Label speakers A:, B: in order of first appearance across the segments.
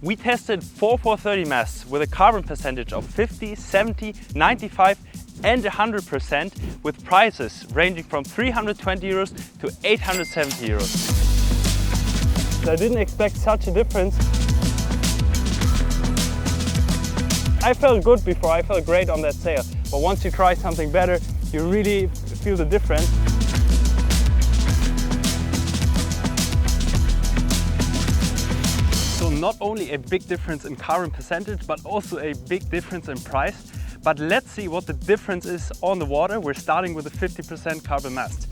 A: We tested 430 masts with a carbon percentage of 50, 70, 95 and 100% with prices ranging from 320 euros to 870 euros. I didn't expect such a difference. I felt good before, I felt great on that sail, but once you try something better, you really feel the difference. So not only a big difference in carbon percentage, but also a big difference in price. But let's see what the difference is on the water. We're starting with a 50% carbon mast.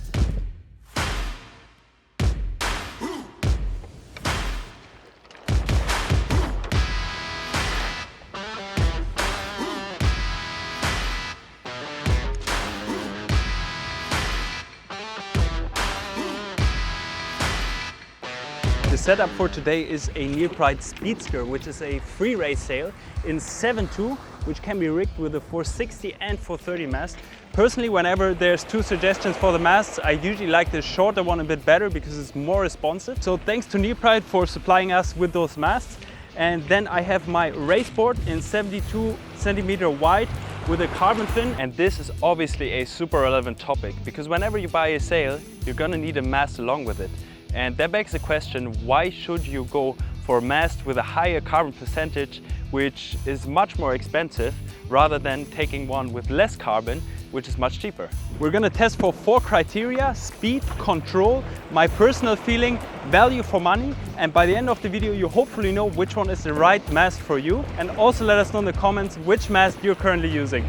A: The setup for today is a near Prien Speedster, which is a free race sail in 7.2, which can be rigged with a 460 and 430 mast. Personally, whenever there's two suggestions for the masts, I usually like the shorter one a bit better because it's more responsive. So thanks to near Prien for supplying us with those masts. And then I have my race board in 72 centimeter wide with a carbon fin. And this is obviously a super relevant topic because whenever you buy a sail, you're gonna need a mast along with it. And that begs the question, why should you go for a mast with a higher carbon percentage, which is much more expensive, rather than taking one with less carbon, which is much cheaper? We're gonna test for 4 criteria: speed, control, my personal feeling, value for money. And by the end of the video, you hopefully know which one is the right mast for you. And also let us know in the comments which mast you're currently using.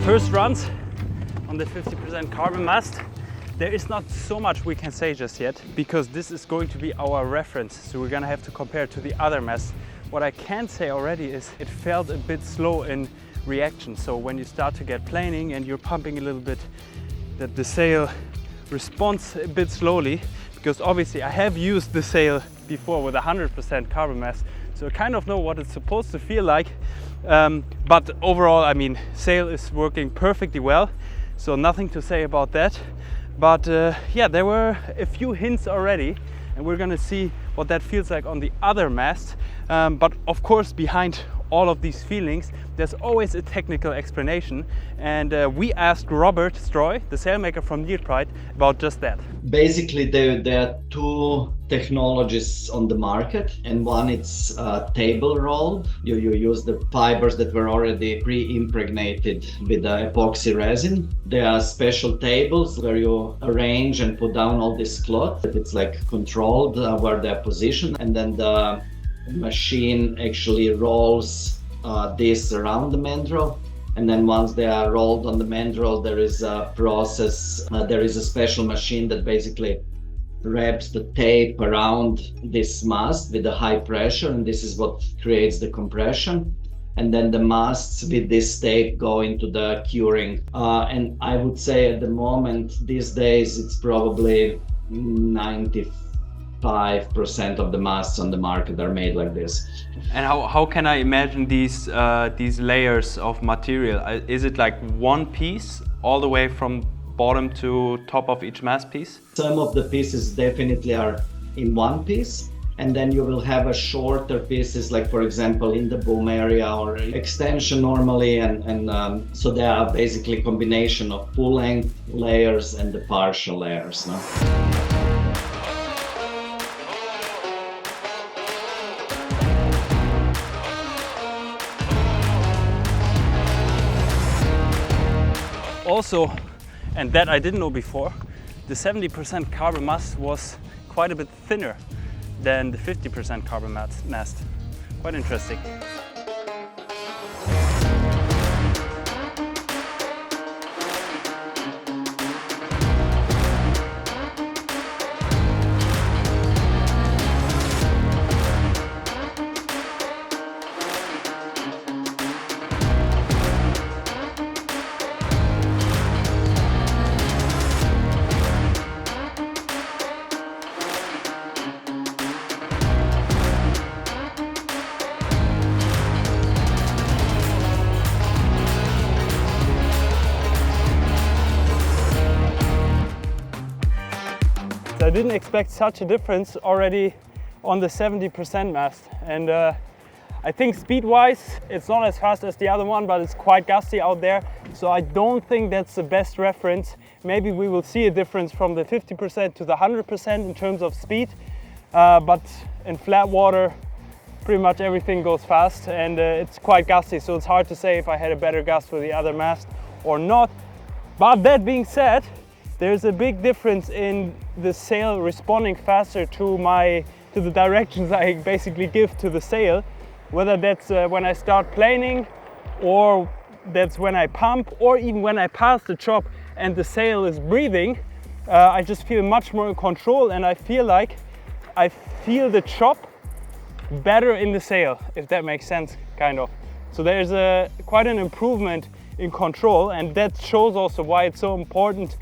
A: First runs on the 50% carbon mast. There is not so much we can say just yet because this is going to be our reference, so we're gonna have to compare to the other masts. What I can say already is it felt a bit slow in reaction, so when you start to get planing and you're pumping a little bit, that the sail responds a bit slowly, because obviously I have used the sail before with 100% carbon mast, so I kind of know what it's supposed to feel like. But overall, I mean, sail is working perfectly well, so nothing to say about that. But yeah, there were a few hints already, and we're gonna see what that feels like on the other mast. But of course, behind all of these feelings, there's always a technical explanation. And we asked Robert Stroy, the sailmaker from near Prien, about just that.
B: Basically, there are 2 technologies on the market, and one it's table rolled. You use the fibers that were already pre-impregnated with the epoxy resin. There are special tables where you arrange and put down all this cloth. It's like controlled where they're positioned, and then the machine actually rolls this around the mandrel, and then once they are rolled on the mandrel, there is a process, there is a special machine that basically wraps the tape around this mast with a high pressure, and this is what creates the compression. And then the masts with this tape go into the curing. And I would say at the moment, these days, it's probably 95% of the masts on the market are made like this.
A: And how can I imagine these layers of material? Is it like one piece all the way from bottom to top of each mast piece?
B: Some of the pieces definitely are in one piece, and then you will have a shorter pieces, like for example in the boom area or extension normally, and so they are basically combination of full length layers and the partial layers. No?
A: Also, and that I didn't know before, the 70% carbon mast was quite a bit thinner than the 50% carbon mast. Quite interesting. didn't expect such a difference already on the 70% mast. And I think speed-wise, it's not as fast as the other one, but it's quite gusty out there. So I don't think that's the best reference. Maybe we will see a difference from the 50% to the 100% in terms of speed. But in flat water, pretty much everything goes fast, and it's quite gusty. So it's hard to say if I had a better gust with the other mast or not. But that being said, there's a big difference in the sail responding faster to the directions I basically give to the sail. Whether that's when I start planing, or that's when I pump, or even when I pass the chop and the sail is breathing, I just feel much more in control, and I feel like I feel the chop better in the sail, if that makes sense, kind of. So there's quite an improvement in control, and that shows also why it's so important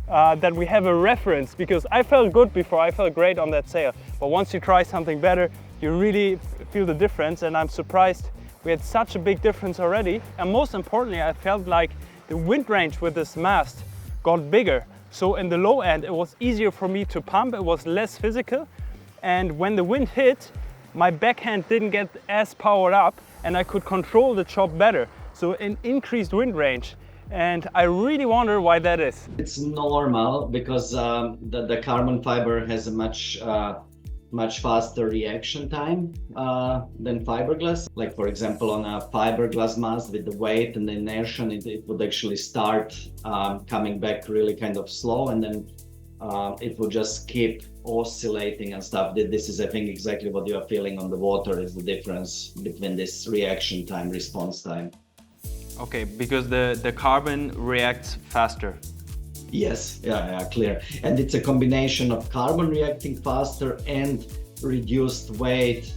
A: that we have a reference, because I felt good before, I felt great on that sail, but once you try something better, you really feel the difference. And I'm surprised we had such a big difference already. And most importantly, I felt like the wind range with this mast got bigger. So in the low end, it was easier for me to pump, it was less physical. And when the wind hit, my backhand didn't get as powered up, and I could control the chop better. So an increased wind range. And I really wonder why that is.
B: It's normal because the carbon fiber has a much faster reaction time than fiberglass. Like for example, on a fiberglass mast with the weight and the inertia, it would actually start coming back really kind of slow, and then it would just keep oscillating and stuff. This is, I think, exactly what you are feeling on the water, is the difference between this reaction time, response time.
A: Okay, because the carbon reacts faster.
B: Yes, yeah, clear. And it's a combination of carbon reacting faster and reduced weight,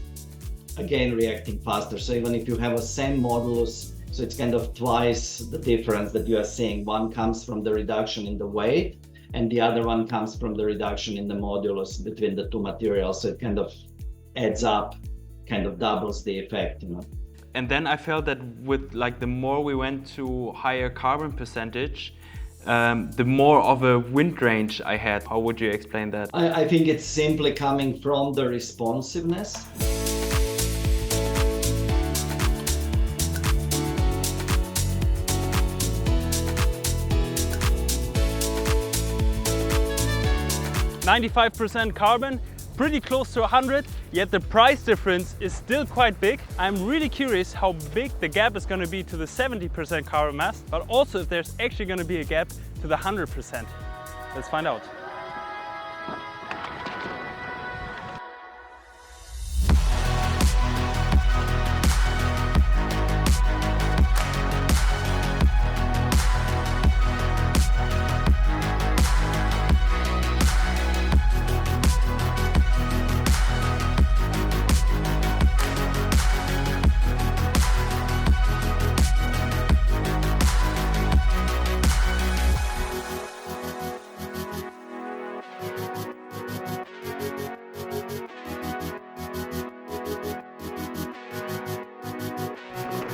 B: again, reacting faster. So even if you have a same modulus, so it's kind of twice the difference that you are seeing. One comes from the reduction in the weight, and the other one comes from the reduction in the modulus between the two materials. So it kind of adds up, kind of doubles the effect, you know.
A: And then I felt that with like the more we went to higher carbon percentage, the more of a wind range I had. How would you explain that?
B: I think it's simply coming from the responsiveness.
A: %95 carbon, pretty close to 100, yet the price difference is still quite big. I'm really curious how big the gap is going to be to the 70% carbon mast, but also if there's actually going to be a gap to the 100%. Let's find out.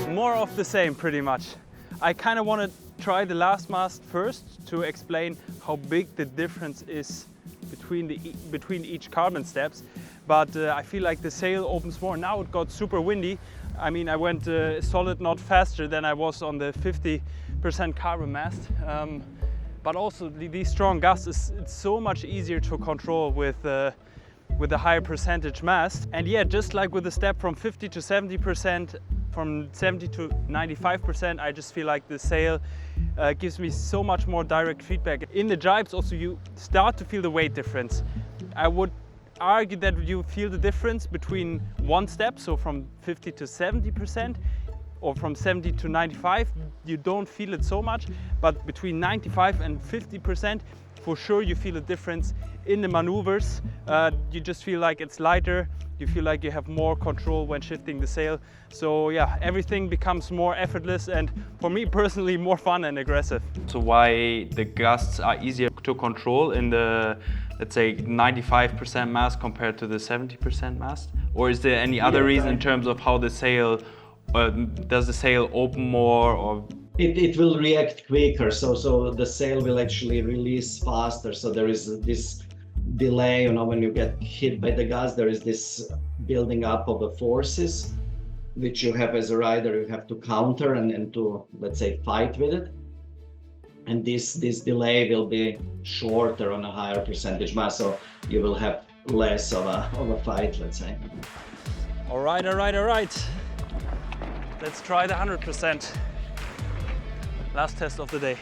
A: More of the same, pretty much. I kind of want to try the last mast first to explain how big the difference is between each carbon steps. But I feel like the sail opens more. Now it got super windy. I mean, I went a solid knot faster than I was on the 50% carbon mast. But also these strong gusts, it's so much easier to control with a higher percentage mast. And yeah, just like with the step from 50 to 70%, from 70 to 95%, I just feel like the sail gives me so much more direct feedback. In the jibes also you start to feel the weight difference. I would argue that you feel the difference between one step, so from 50 to 70%, or from 70 to 95, you don't feel it so much, but between 95 and 50%, for sure you feel a difference in the maneuvers. You just feel like it's lighter, you feel like you have more control when shifting the sail. So yeah, everything becomes more effortless and for me personally more fun and aggressive. So why the gusts are easier to control in the, let's say, 95% mast compared to the 70% mast? Or is there any other reason in terms of how the sail, does the sail open more, or?
B: It will react quicker, so the sail will actually release faster. So there is this delay, when you get hit by the gust, there is this building up of the forces, which you have as a rider, you have to counter and to, let's say, fight with it. And this delay will be shorter on a higher percentage mass, so you will have less of a fight, let's say.
A: All right. Let's try the 100%. Last test of the day.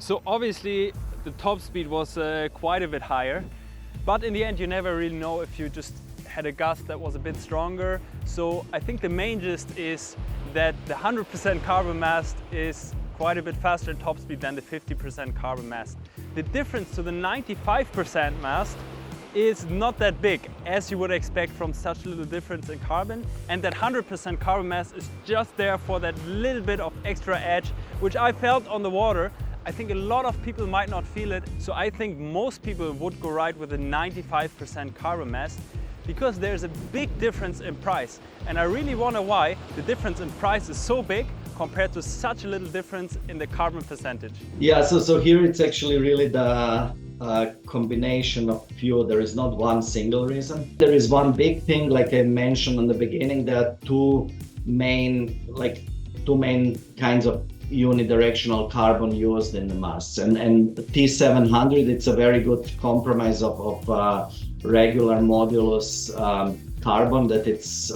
A: So obviously the top speed was quite a bit higher, but in the end you never really know if you just had a gust that was a bit stronger. So I think the main gist is that the 100% carbon mast is quite a bit faster in top speed than the 50% carbon mast. The difference to the 95% mast is not that big, as you would expect from such little difference in carbon. And that 100% carbon mast is just there for that little bit of extra edge, which I felt on the water. I think a lot of people might not feel it, so I think most people would go ride with a 95% carbon mast because there's a big difference in price. And I really wonder why the difference in price is so big compared to such a little difference in the carbon percentage.
B: Yeah, so here it's actually really the combination of few. There is not one single reason. There is one big thing, like I mentioned in the beginning, there are two main kinds of unidirectional carbon used in the masts, and T700, it's a very good compromise of regular modulus carbon, that it's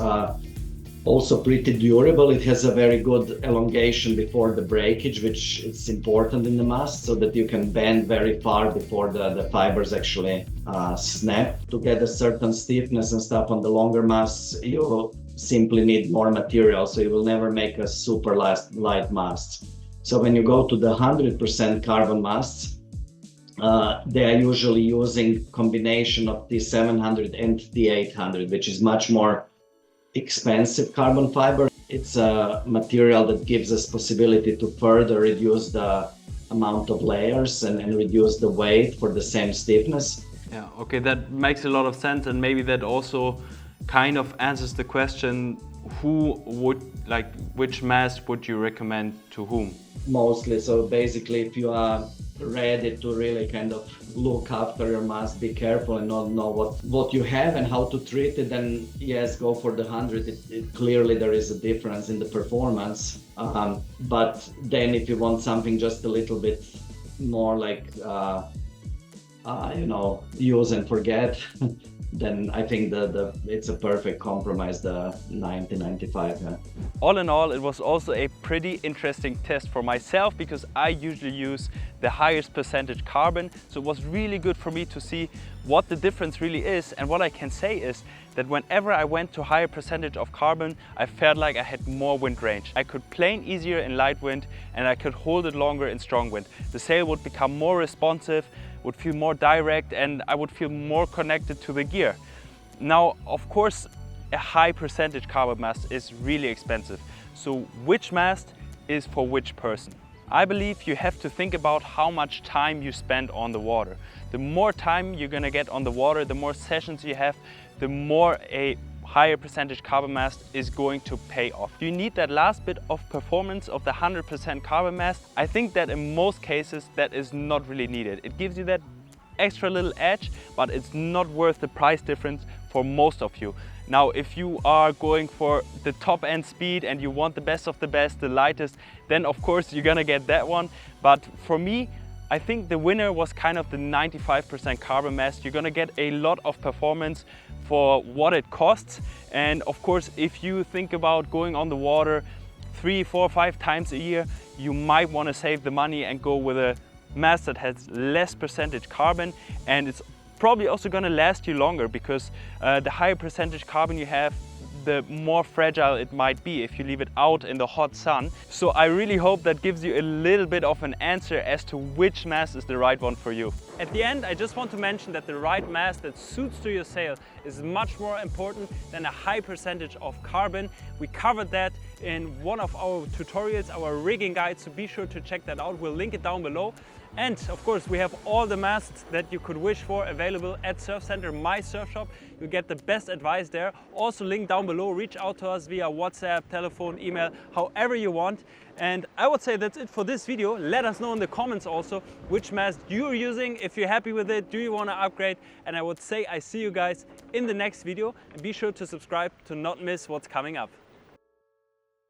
B: also pretty durable. It has a very good elongation before the breakage, which is important in the mast, so that you can bend very far before the fibers actually snap. To get a certain stiffness and stuff on the longer masts, you simply need more material, so you will never make a super light mast. So when you go to the 100% carbon masts, they are usually using combination of T700 and T800, which is much more expensive carbon fiber. It's a material that gives us possibility to further reduce the amount of layers and reduce the weight for the same stiffness.
A: Yeah, okay, that makes a lot of sense, and maybe that also kind of answers the question, which mast would you recommend to whom?
B: Mostly, so basically if you are ready to really kind of look after your mast, be careful and not know what you have and how to treat it, then yes, go for the 100. Clearly there is a difference in the performance, but then if you want something just a little bit more like use and forget, then I think it's a perfect compromise, the 90-95. Yeah.
A: All in all, it was also a pretty interesting test for myself, because I usually use the highest percentage carbon. So it was really good for me to see what the difference really is. And what I can say is that whenever I went to higher percentage of carbon, I felt like I had more wind range. I could plane easier in light wind, and I could hold it longer in strong wind. The sail would become more responsive, would feel more direct, and I would feel more connected to the gear. Now, of course, a high percentage carbon mast is really expensive. So which mast is for which person? I believe you have to think about how much time you spend on the water. The more time you're gonna get on the water, the more sessions you have, the more a higher percentage carbon mast is going to pay off. You need that last bit of performance of the 100% carbon mast. I think that in most cases that is not really needed. It gives you that extra little edge, but it's not worth the price difference for most of you. Now, if you are going for the top end speed and you want the best of the best, the lightest, then of course you're gonna get that one. But for me, I think the winner was kind of the 95% carbon mast. You're gonna get a lot of performance for what it costs. And of course, if you think about going on the water 3, 4, 5 times a year, you might wanna save the money and go with a mast that has less percentage carbon, and it's probably also going to last you longer, because the higher percentage carbon you have, the more fragile it might be if you leave it out in the hot sun. So I really hope that gives you a little bit of an answer as to which mast is the right one for you. At the end, I just want to mention that the right mast that suits to your sail is much more important than a high percentage of carbon. We covered that in one of our tutorials, our rigging guide, so be sure to check that out. We'll link it down below. And of course, we have all the masts that you could wish for available at Surf Center, my surf shop. You get the best advice there. Also linked down below. Reach out to us via WhatsApp, telephone, email, however you want. And I would say that's it for this video. Let us know in the comments also which mast you're using. If you're happy with it, do you want to upgrade? And I would say I see you guys in the next video. And be sure to subscribe to not miss what's coming up.